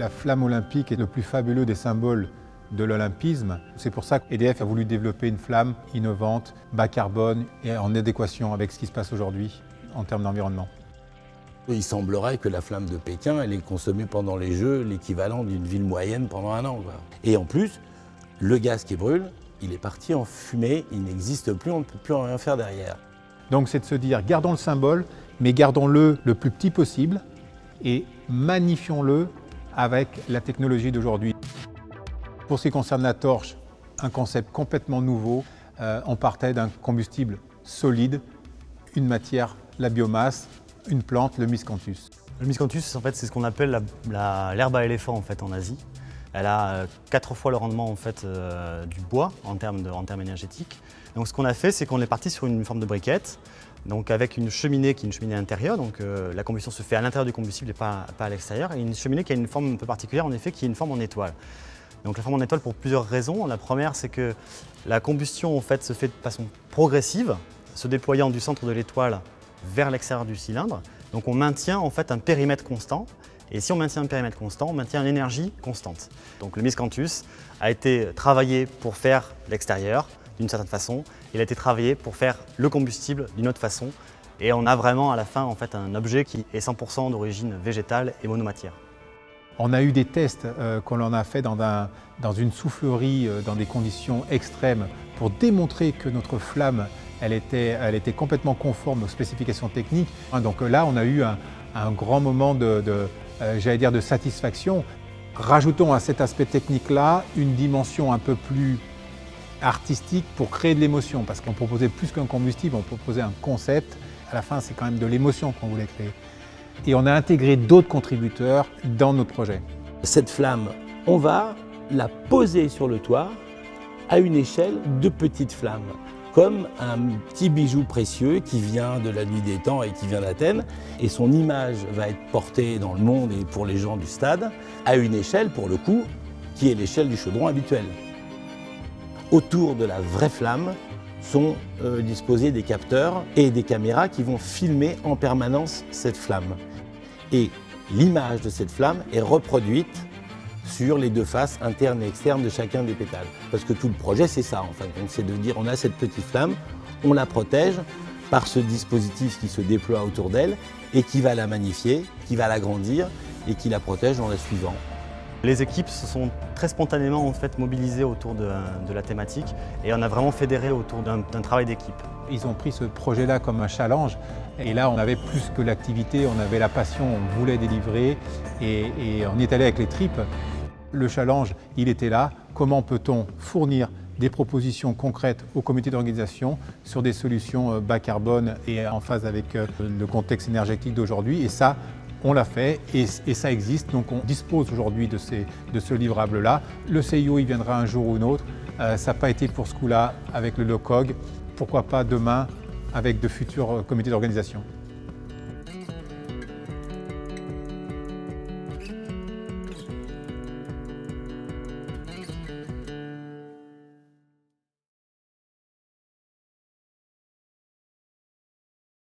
La flamme olympique est le plus fabuleux des symboles de l'olympisme. C'est pour ça qu'EDF a voulu développer une flamme innovante, bas carbone et en adéquation avec ce qui se passe aujourd'hui en termes d'environnement. Il semblerait que la flamme de Pékin, elle ait consommé pendant les Jeux l'équivalent d'une ville moyenne pendant un an, quoi. Et en plus, le gaz qui brûle, il est parti en fumée, il n'existe plus, on ne peut plus rien faire derrière. Donc c'est de se dire, gardons le symbole, mais gardons-le le plus petit possible et magnifions-le avec la technologie d'aujourd'hui. Pour ce qui concerne la torche, un concept complètement nouveau. On partait d'un combustible solide, une matière, la biomasse, une plante, le miscanthus. Le miscanthus, en fait, c'est ce qu'on appelle l'herbe à éléphant en fait, en Asie. Elle a 4 fois le rendement en fait, du bois en termes énergétiques. Donc ce qu'on a fait, c'est qu'on est parti sur une forme de briquette, donc avec une cheminée qui est une cheminée intérieure. Donc la combustion se fait à l'intérieur du combustible et pas à l'extérieur. Et une cheminée qui a une forme un peu particulière, en effet, qui est une forme en étoile. Donc la forme en étoile pour plusieurs raisons. La première, c'est que la combustion en fait, se fait de façon progressive, se déployant du centre de l'étoile vers l'extérieur du cylindre. Donc on maintient en fait un périmètre constant. Et si on maintient un périmètre constant, on maintient l'énergie constante. Donc le miscanthus a été travaillé pour faire l'extérieur d'une certaine façon. Il a été travaillé pour faire le combustible d'une autre façon. Et on a vraiment à la fin en fait, un objet qui est 100% d'origine végétale et monomatière. On a eu des tests qu'on en a fait dans une soufflerie, dans des conditions extrêmes, pour démontrer que notre flamme, elle était complètement conforme aux spécifications techniques. Donc là, on a eu un grand moment j'allais dire, de satisfaction. Rajoutons à cet aspect technique-là une dimension un peu plus artistique pour créer de l'émotion, parce qu'on proposait plus qu'un combustible, on proposait un concept. À la fin, c'est quand même de l'émotion qu'on voulait créer. Et on a intégré d'autres contributeurs dans notre projet. Cette flamme, on va la poser sur le toit à une échelle de petites flammes, comme un petit bijou précieux qui vient de la nuit des temps et qui vient d'Athènes. Et son image va être portée dans le monde et pour les gens du stade à une échelle, pour le coup, qui est l'échelle du chaudron habituel. Autour de la vraie flamme sont disposés des capteurs et des caméras qui vont filmer en permanence cette flamme. Et l'image de cette flamme est reproduite sur les deux faces internes et externes de chacun des pétales. Parce que tout le projet, c'est ça, en fin de compte, c'est de dire on a cette petite flamme, on la protège par ce dispositif qui se déploie autour d'elle et qui va la magnifier, qui va l'agrandir et qui la protège dans la suivante. Les équipes se sont très spontanément en fait, mobilisées autour de la thématique et on a vraiment fédéré autour d'un travail d'équipe. Ils ont pris ce projet-là comme un challenge et là on avait plus que l'activité, on avait la passion, on voulait délivrer et on y est allé avec les tripes. Le challenge, il était là. Comment peut-on fournir des propositions concrètes au comité d'organisation sur des solutions bas carbone et en phase avec le contexte énergétique d'aujourd'hui. Et ça, on l'a fait et ça existe. Donc on dispose aujourd'hui de ce livrable-là. Le CIO, il viendra un jour ou un autre. Ça n'a pas été pour ce coup-là avec le LOCOG. Pourquoi pas demain avec de futurs comités d'organisation.